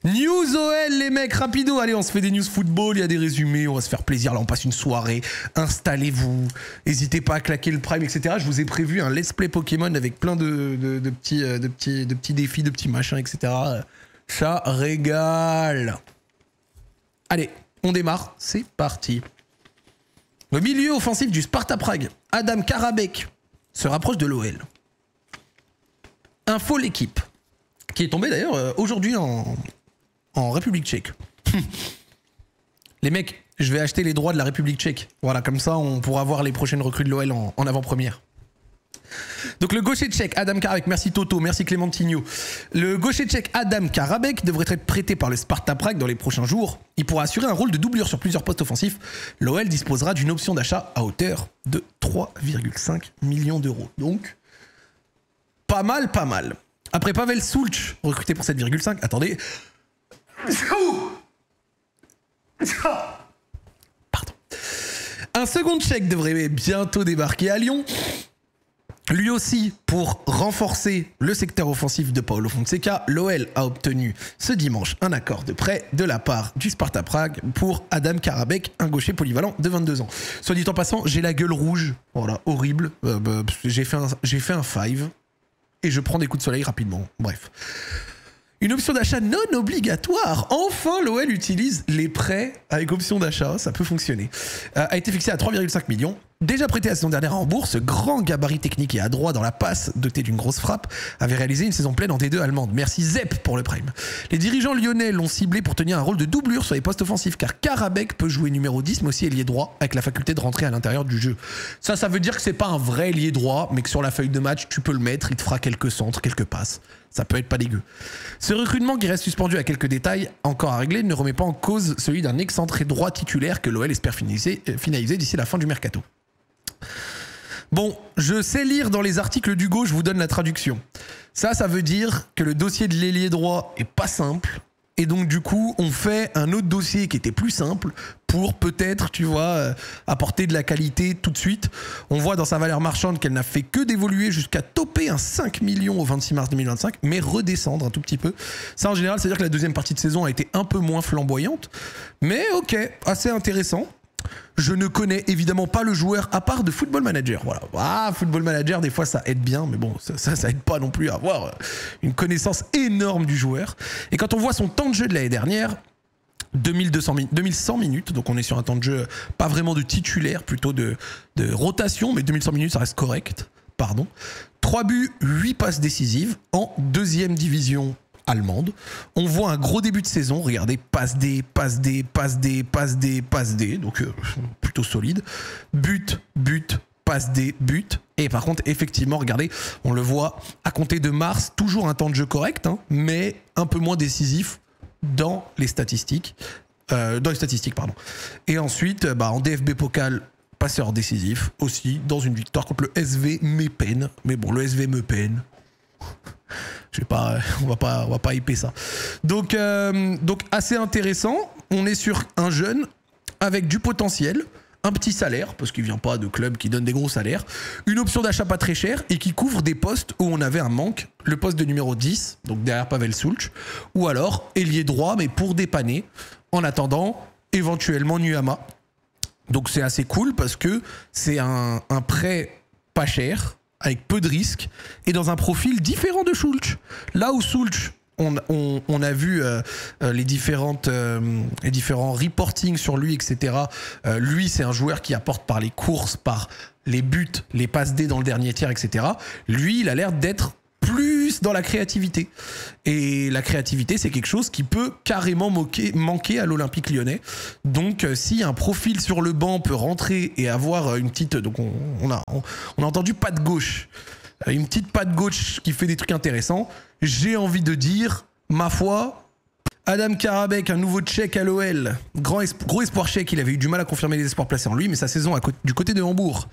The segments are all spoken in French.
News OL les mecs, rapido. Allez, on se fait des news football, il y a des résumés, on va se faire plaisir. Là, on passe une soirée. Installez-vous. N'hésitez pas à claquer le prime, etc. Je vous ai prévu un let's play Pokémon avec plein de petits défis, de petits machins, etc. Ça régale. Allez, on démarre. C'est parti. Le milieu offensif du Sparta Prague, Adam Karabek, se rapproche de l'OL. Info l'équipe, qui est tombée d'ailleurs aujourd'hui en République tchèque. Les mecs, je vais acheter les droits de la République tchèque. Voilà, comme ça, on pourra voir les prochaines recrues de l'OL en avant-première. Donc le gaucher tchèque Adam Karabek, merci Toto, merci Clémentinho. Le gaucher tchèque Adam Karabek devrait être prêté par le Sparta Prague dans les prochains jours. Il pourra assurer un rôle de doublure sur plusieurs postes offensifs. L'OL disposera d'une option d'achat à hauteur de 3,5 millions d'euros. Donc, pas mal, pas mal. Après Pavel Sulch, recruté pour 7,5, attendez. Pardon. Un second tchèque devrait bientôt débarquer à Lyon. Lui aussi, pour renforcer le secteur offensif de Paulo Fonseca, l'OL a obtenu ce dimanche un accord de prêt de la part du Sparta Prague pour Adam Karabek, un gaucher polyvalent de 22 ans. Soit dit en passant, j'ai la gueule rouge, voilà, horrible. J'ai fait un 5 et je prends des coups de soleil rapidement. Bref. Une option d'achat non obligatoire. Enfin, l'OL utilise les prêts avec option d'achat. Ça peut fonctionner. A été fixé à 3,5 millions. Déjà prêté la saison dernière en bourse, ce grand gabarit technique et adroit dans la passe, doté d'une grosse frappe, avait réalisé une saison pleine en D2 allemande. Merci Zep pour le prime. Les dirigeants lyonnais l'ont ciblé pour tenir un rôle de doublure sur les postes offensifs, car Karabek peut jouer numéro 10, mais aussi ailier droit, avec la faculté de rentrer à l'intérieur du jeu. Ça veut dire que c'est pas un vrai ailier droit, mais que sur la feuille de match, tu peux le mettre, il te fera quelques centres, quelques passes. Ça peut être pas dégueu. Ce recrutement, qui reste suspendu à quelques détails encore à régler, ne remet pas en cause celui d'un excentré droit titulaire que l'OL espère finaliser d'ici la fin du mercato. Bon, je sais lire dans les articles d'Hugo, je vous donne la traduction. Ça veut dire que le dossier de l'ailier droit est pas simple. Et donc du coup, on fait un autre dossier qui était plus simple pour peut-être, tu vois, apporter de la qualité tout de suite. On voit dans sa valeur marchande qu'elle n'a fait que d'évoluer jusqu'à topper un 5 millions au 26 mars 2025, mais redescendre un tout petit peu. Ça, en général, c'est-à-dire que la deuxième partie de saison a été un peu moins flamboyante. Mais ok, assez intéressant. Je ne connais évidemment pas le joueur à part de Football Manager. Voilà. Ah, Football Manager, des fois ça aide bien, mais bon, ça aide pas non plus à avoir une connaissance énorme du joueur. Et quand on voit son temps de jeu de l'année dernière, 2100 minutes, donc on est sur un temps de jeu pas vraiment de titulaire, plutôt de rotation, mais 2100 minutes ça reste correct, pardon. 3 buts, 8 passes décisives en deuxième division allemande. On voit un gros début de saison, regardez, passe D, passe D, passe D, passe D, passe D, donc plutôt solide. But, passe D, but. Et par contre, effectivement, regardez, on le voit à compter de mars, toujours un temps de jeu correct, hein, mais un peu moins décisif dans les statistiques. Pardon. Et ensuite, en DFB Pokal, passeur décisif aussi, dans une victoire contre le SV Meppen. Mais bon, le SV Meppen... on va pas hyper ça. Donc assez intéressant. On est sur un jeune avec du potentiel, un petit salaire, parce qu'il vient pas de club qui donne des gros salaires, une option d'achat pas très chère et qui couvre des postes où on avait un manque, le poste de numéro 10, donc derrière Pavel Sulch, ou alors ailier droit, mais pour dépanner, en attendant, éventuellement Nuama. Donc c'est assez cool parce que c'est un prêt pas cher, avec peu de risques, et dans un profil différent de Sulch. Là où Sulch, on a vu les différents reportings sur lui, etc. Lui, c'est un joueur qui apporte par les courses, par les buts, les passes D dans le dernier tiers, etc. Lui, il a l'air d'être plus dans la créativité. Et la créativité, c'est quelque chose qui peut carrément manquer à l'Olympique Lyonnais. Donc, si un profil sur le banc peut rentrer et avoir une petite... Donc, on a entendu patte gauche. Une petite patte gauche qui fait des trucs intéressants. J'ai envie de dire, ma foi... Adam Karabek, un nouveau tchèque à l'OL. Gros espoir tchèque, il avait eu du mal à confirmer les espoirs placés en lui, mais sa saison du côté de Hambourg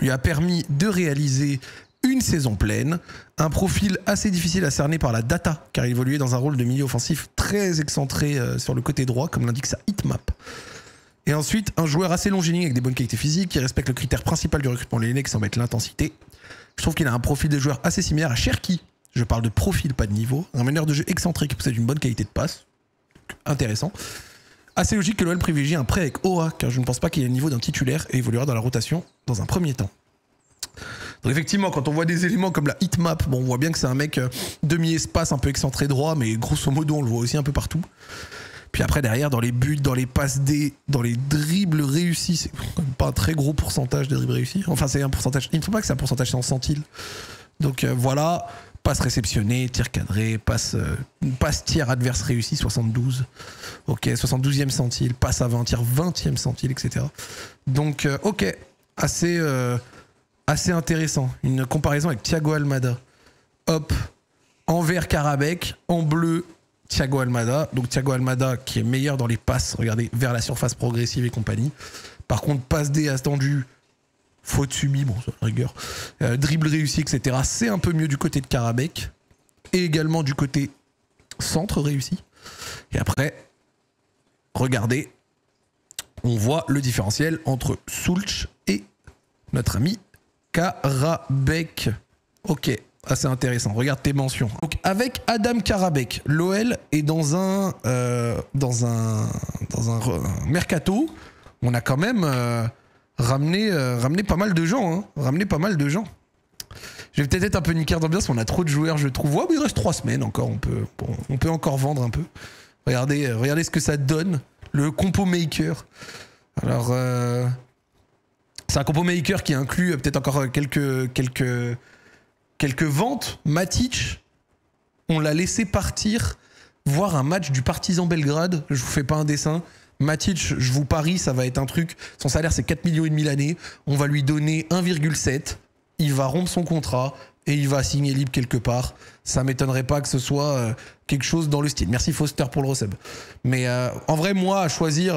lui a permis de réaliser une saison pleine, un profil assez difficile à cerner par la data, car il évoluait dans un rôle de milieu offensif très excentré sur le côté droit, comme l'indique sa heatmap. Et ensuite, un joueur assez longiligne avec des bonnes qualités physiques, qui respecte le critère principal du recrutement lyonnais, qui semble être l'intensité. Je trouve qu'il a un profil de joueur assez similaire à Cherki. Je parle de profil, pas de niveau. Un meneur de jeu excentrique qui possède une bonne qualité de passe. intéressant. Assez logique que l'OL privilégie un prêt avec Aura, car je ne pense pas qu'il ait le niveau d'un titulaire et évoluera dans la rotation dans un premier temps. Donc effectivement, quand on voit des éléments comme la hitmap, bon, on voit bien que c'est un mec demi-espace, un peu excentré droit, mais grosso modo, on le voit aussi un peu partout. Puis après, derrière, dans les buts, dans les passes D, dans les dribbles réussis, c'est quand même pas un très gros pourcentage de dribbles réussis. Enfin, c'est un pourcentage, il ne faut pas que c'est un pourcentage, c'est en centiles. Donc voilà, passe réceptionnée, tir cadré, passe tir adverse réussi, 72. Ok, 72e centile, passe à 20, tir 20e centile, etc. Donc, ok, assez intéressant. Une comparaison avec Thiago Almada. Hop, en vert Karabekh, en bleu Thiago Almada. Donc Thiago Almada qui est meilleur dans les passes, regardez, vers la surface progressive et compagnie. Par contre, passe D attendu, faute subie, bon, rigueur, dribble réussi, etc. C'est un peu mieux du côté de Karabekh. Et également du côté centre réussi. Et après, regardez, on voit le différentiel entre Sulch et notre ami Karabekh. Ok, assez intéressant. Regarde tes mentions. Donc avec Adam Karabekh, l'OL est dans un mercato. On a quand même ramené pas mal de gens. Hein. Ramené pas mal de gens. Je vais peut-être être un peu niqueur d'ambiance, on a trop de joueurs, je trouve. Ouais, mais il reste 3 semaines encore. On peut encore vendre un peu. Regardez ce que ça donne. Le compo maker. Alors, c'est un compo maker qui inclut peut-être encore quelques ventes. Matic, on l'a laissé partir voir un match du Partizan Belgrade. Je vous fais pas un dessin. Matic, je vous parie, ça va être un truc. Son salaire, c'est 4,5 millions l'année. On va lui donner 1,7. Il va rompre son contrat et il va signer libre quelque part. Ça m'étonnerait pas que ce soit quelque chose dans le style. Merci Foster pour le receb. Mais en vrai, moi, à choisir,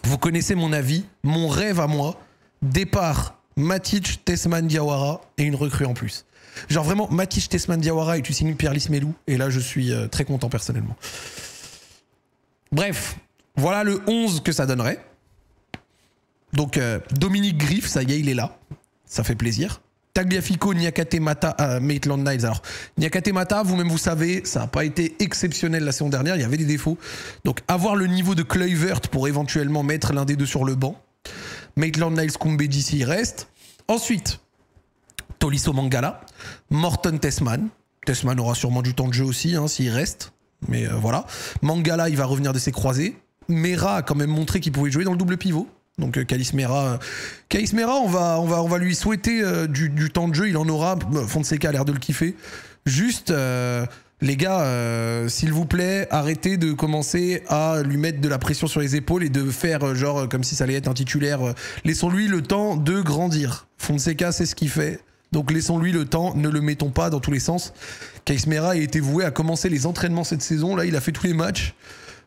vous connaissez mon avis, mon rêve à moi, départ Matic, Tesman, Diawara et une recrue en plus. Genre vraiment, Matic, Tesman, Diawara et tu signes Pierre Lismelou. Et là, je suis très content personnellement. Bref, voilà le 11 que ça donnerait. Donc Dominique Griff, ça y est, il est là. Ça fait plaisir. Tagliafico, Niakate Mata, Maitland Niles. Alors, Niakate Mata, vous-même vous savez, ça n'a pas été exceptionnel la saison dernière, il y avait des défauts. Donc, avoir le niveau de Kluivert pour éventuellement mettre l'un des deux sur le banc. Maitland Niles, Kumbedi s'il reste. Ensuite, Tolisso Mangala, Morton Tesman. Tesman aura sûrement du temps de jeu aussi, hein, s'il reste. Mais voilà. Mangala, il va revenir de ses croisés. Mera a quand même montré qu'il pouvait jouer dans le double pivot. Donc Kaliss Mera, on va lui souhaiter du temps de jeu, il en aura. Fonseca a l'air de le kiffer. Juste, les gars, s'il vous plaît, arrêtez de commencer à lui mettre de la pression sur les épaules et de faire genre comme si ça allait être un titulaire. Laissons-lui le temps de grandir. Fonseca, c'est ce qu'il fait. Donc laissons-lui le temps, ne le mettons pas dans tous les sens. Kaliss Mera a été voué à commencer les entraînements cette saison. Là, il a fait tous les matchs.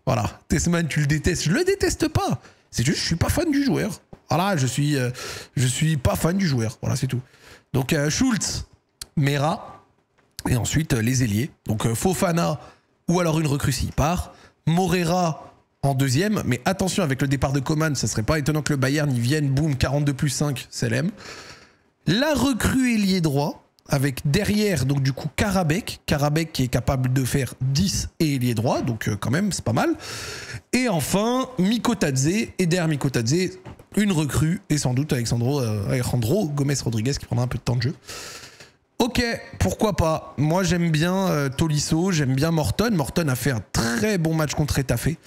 Voilà, Tesman, tu le détestes. Je le déteste pas. C'est juste, je suis pas fan du joueur. Voilà, je suis pas fan du joueur. Voilà, c'est tout. Donc, Schultz, Mera, et ensuite les ailiers. Donc, Fofana, ou alors une recrue s'il part. Morera en deuxième. Mais attention, avec le départ de Coman, ça serait pas étonnant que le Bayern y vienne. Boum, 42+5, CLM. La recrue ailier droit. Avec derrière, donc du coup, Karabekh qui est capable de faire 10 et ailier droit, donc quand même, c'est pas mal. Et enfin, Mikotadze, et derrière Mikotadze, une recrue, et sans doute Alejandro Gomez Rodriguez qui prendra un peu de temps de jeu. Ok, pourquoi pas. Moi, j'aime bien Tolisso, j'aime bien Morton. Morton a fait un très bon match contre Etafé.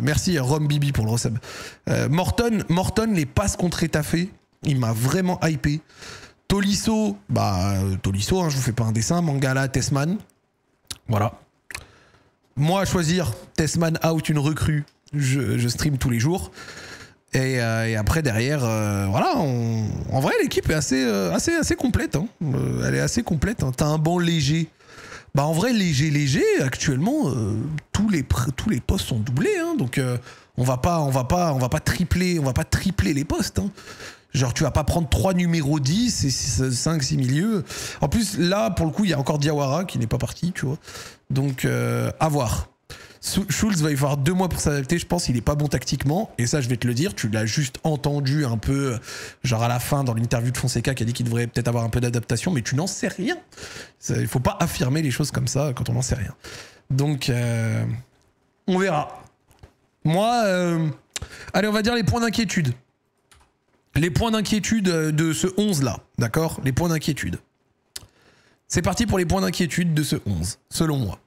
Merci Rom Bibi pour le receb. Morton, les passes contre Etafé, il m'a vraiment hypé. Tolisso, Tolisso, hein, je vous fais pas un dessin. Mangala, Tesman. Voilà. Moi, à choisir, Tesman out, une recrue. Je stream tous les jours. Et après, derrière, voilà. En vrai, l'équipe est assez complète. Hein. Elle est assez complète. Hein. T'as un banc léger. En vrai, léger. Actuellement, tous les postes sont doublés. Hein. Donc, on va pas tripler les postes. Hein. Genre, tu vas pas prendre 3 numéros 10 et 5-6 milieux. En plus, là, pour le coup, il y a encore Diawara qui n'est pas parti, tu vois. Donc, à voir. Schultz va y falloir 2 mois pour s'adapter, je pense. Il est pas bon tactiquement. Et ça, je vais te le dire, tu l'as juste entendu un peu, genre à la fin, dans l'interview de Fonseca, qui a dit qu'il devrait peut-être avoir un peu d'adaptation, mais tu n'en sais rien. Il faut pas affirmer les choses comme ça quand on n'en sait rien. Donc, on verra. Moi, allez, on va dire les points d'inquiétude. Les points d'inquiétude de ce 11-là, d'accord? Les points d'inquiétude. C'est parti pour les points d'inquiétude de ce 11, selon moi.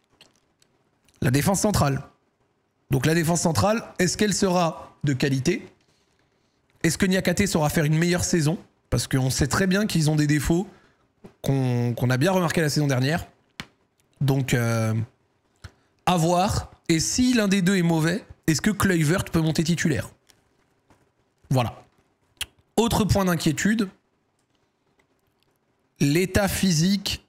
La défense centrale. Donc la défense centrale, est-ce qu'elle sera de qualité? Est-ce que Niakate saura faire une meilleure saison? Parce qu'on sait très bien qu'ils ont des défauts qu'on a bien remarqué la saison dernière. Donc, à voir. Et si l'un des deux est mauvais, est-ce que Kluivert peut monter titulaire? Voilà. Autre point d'inquiétude, l'état physique,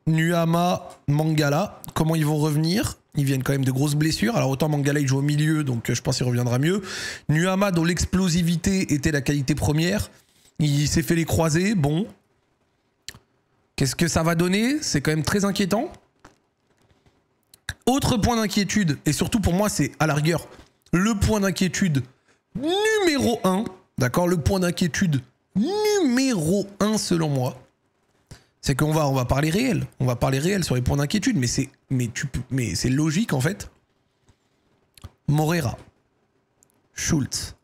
Nuama, Mangala, comment ils vont revenir? Ils viennent quand même de grosses blessures. Alors autant Mangala il joue au milieu, donc je pense qu'il reviendra mieux. Nuama, dont l'explosivité était la qualité première, il s'est fait les croisés, bon. Qu'est-ce que ça va donner? C'est quand même très inquiétant. Autre point d'inquiétude, et surtout pour moi c'est à la rigueur le point d'inquiétude numéro 1, d'accord? Le point d'inquiétude numéro 1 selon moi, c'est qu'on va parler réel. On va parler réel sur les points d'inquiétude, mais c'est logique en fait. Moreira, Schultz,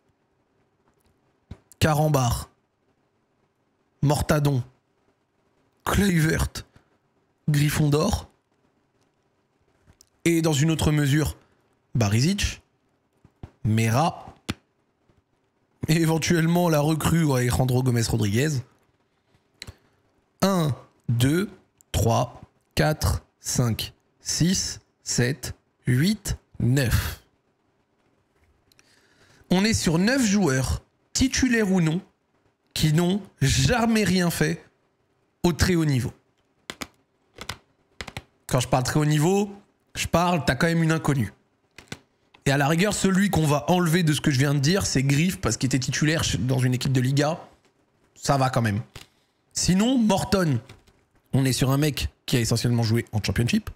Carambar, Mortadon, Kluivert, Gryffondor, et dans une autre mesure, Barisic, Mera, et éventuellement la recrue Alejandro Gómez Rodríguez. 1, 2, 3, 4, 5, 6, 7, 8, 9. On est sur 9 joueurs, titulaires ou non, qui n'ont jamais rien fait au très haut niveau. Quand je parle très haut niveau, t'as quand même une inconnue. Et à la rigueur, celui qu'on va enlever de ce que je viens de dire, c'est Griff, parce qu'il était titulaire dans une équipe de Liga. Ça va quand même. Sinon, Morton, on est sur un mec qui a essentiellement joué en Championship.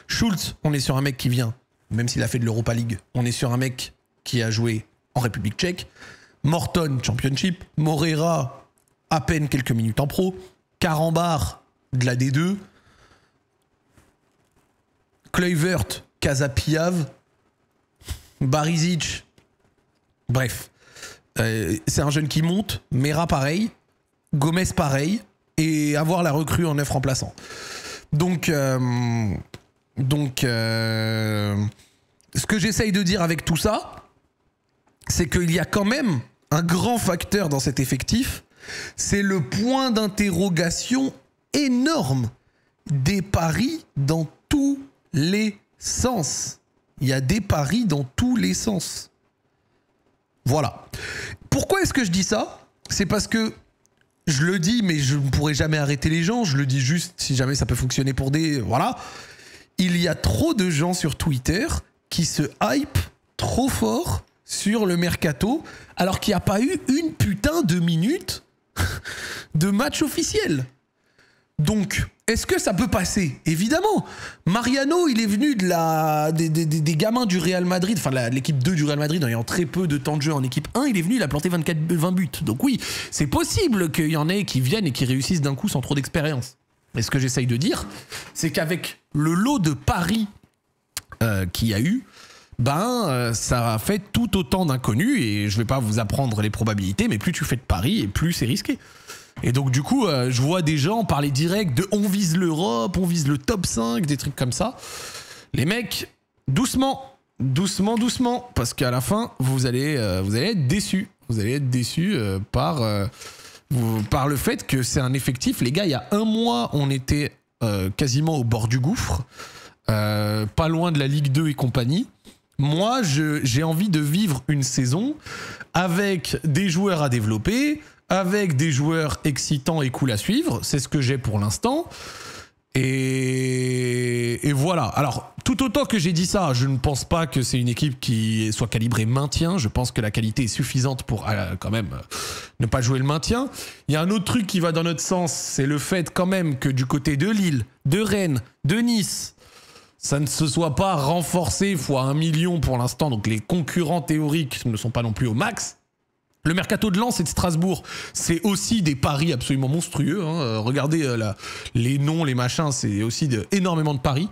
Schultz, on est sur un mec qui vient, même s'il a fait de l'Europa League, on est sur un mec qui a joué en République tchèque. Morton, Championship. Moreira, à peine quelques minutes en pro. Carambar, de la D2. Kluivert, Casapiave. Barisic. Bref. C'est un jeune qui monte. Mera, pareil. Gomez, pareil. Et avoir la recrue en 9 remplaçants. Donc, ce que j'essaye de dire avec tout ça, c'est qu'il y a quand même un grand facteur dans cet effectif, c'est le point d'interrogation énorme des paris dans tous les sens. Il y a des paris dans tous les sens. Voilà. Pourquoi est-ce que je dis ça? C'est parce que je le dis, mais je ne pourrai jamais arrêter les gens. Je le dis juste si jamais ça peut fonctionner pour des... Voilà. Il y a trop de gens sur Twitter qui se hype trop fort sur le mercato, alors qu'il n'y a pas eu une putain de minute de match officiel. Donc, est-ce que ça peut passer? Évidemment. Mariano, il est venu des gamins du Real Madrid, enfin l'équipe 2 du Real Madrid, en ayant très peu de temps de jeu en équipe 1, il est venu, il a planté 20 buts. Donc oui, c'est possible qu'il y en ait qui viennent et qui réussissent d'un coup sans trop d'expérience. Mais ce que j'essaye de dire, c'est qu'avec le lot de paris qu'il y a eu, ça a fait tout autant d'inconnus, et je vais pas vous apprendre les probabilités, mais plus tu fais de paris, et plus c'est risqué. Et donc du coup, je vois des gens parler direct de on vise l'Europe, on vise le top 5, des trucs comme ça. Les mecs, doucement, doucement, parce qu'à la fin, vous allez être déçus. Vous allez être déçus par le fait que c'est un effectif. Les gars, il y a un mois, on était quasiment au bord du gouffre, pas loin de la Ligue 2 et compagnie. Moi, j'ai envie de vivre une saison avec des joueurs à développer, avec des joueurs excitants et cool à suivre. C'est ce que j'ai pour l'instant. Et voilà. Alors, tout autant que j'ai dit ça, je ne pense pas que c'est une équipe qui soit calibrée maintien. Je pense que la qualité est suffisante pour quand même ne pas jouer le maintien. Il y a un autre truc qui va dans notre sens, c'est le fait quand même que du côté de Lille, de Rennes, de Nice, ça ne se soit pas renforcé fois 1 million pour l'instant. Donc les concurrents théoriques ne sont pas non plus au max. Le mercato de Lens et de Strasbourg, c'est aussi des paris absolument monstrueux. Hein. Regardez les noms, les machins, c'est aussi énormément de paris.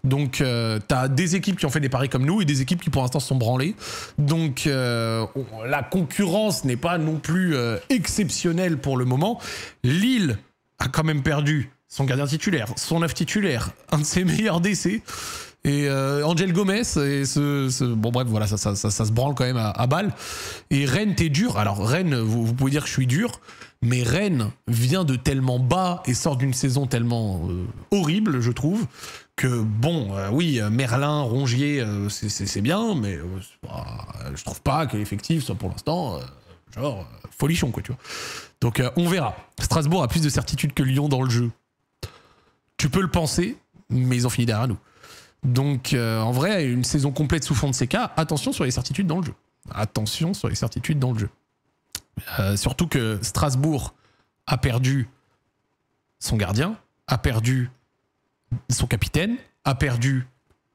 Donc, t'as des équipes qui ont fait des paris comme nous et des équipes qui, pour l'instant, se sont branlées. Donc, la concurrence n'est pas non plus exceptionnelle pour le moment. Lille a quand même perdu son gardien titulaire, son neuf titulaire, un de ses meilleurs décès. Et Angel Gomez, et bon bref, voilà, ça se branle quand même à balle. Et Rennes, t'es dur. Alors Rennes, vous pouvez dire que je suis dur, mais Rennes vient de tellement bas et sort d'une saison tellement horrible, je trouve, que bon, oui, Merlin, Rongier, c'est bien, mais je trouve pas que l'effectif soit pour l'instant genre folichon, quoi, tu vois. Donc on verra. Strasbourg a plus de certitude que Lyon dans le jeu. Tu peux le penser, mais ils ont fini derrière nous. Donc, en vrai, une saison complète sous Fonseca, attention sur les certitudes dans le jeu. Attention sur les certitudes dans le jeu. Surtout que Strasbourg a perdu son gardien, a perdu son capitaine, a perdu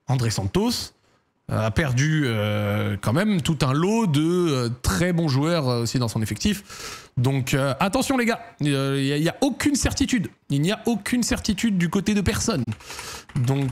André Santos, a perdu quand même tout un lot de très bons joueurs aussi dans son effectif. Donc attention les gars, il n'y a aucune certitude. Il n'y a aucune certitude du côté de personne. Donc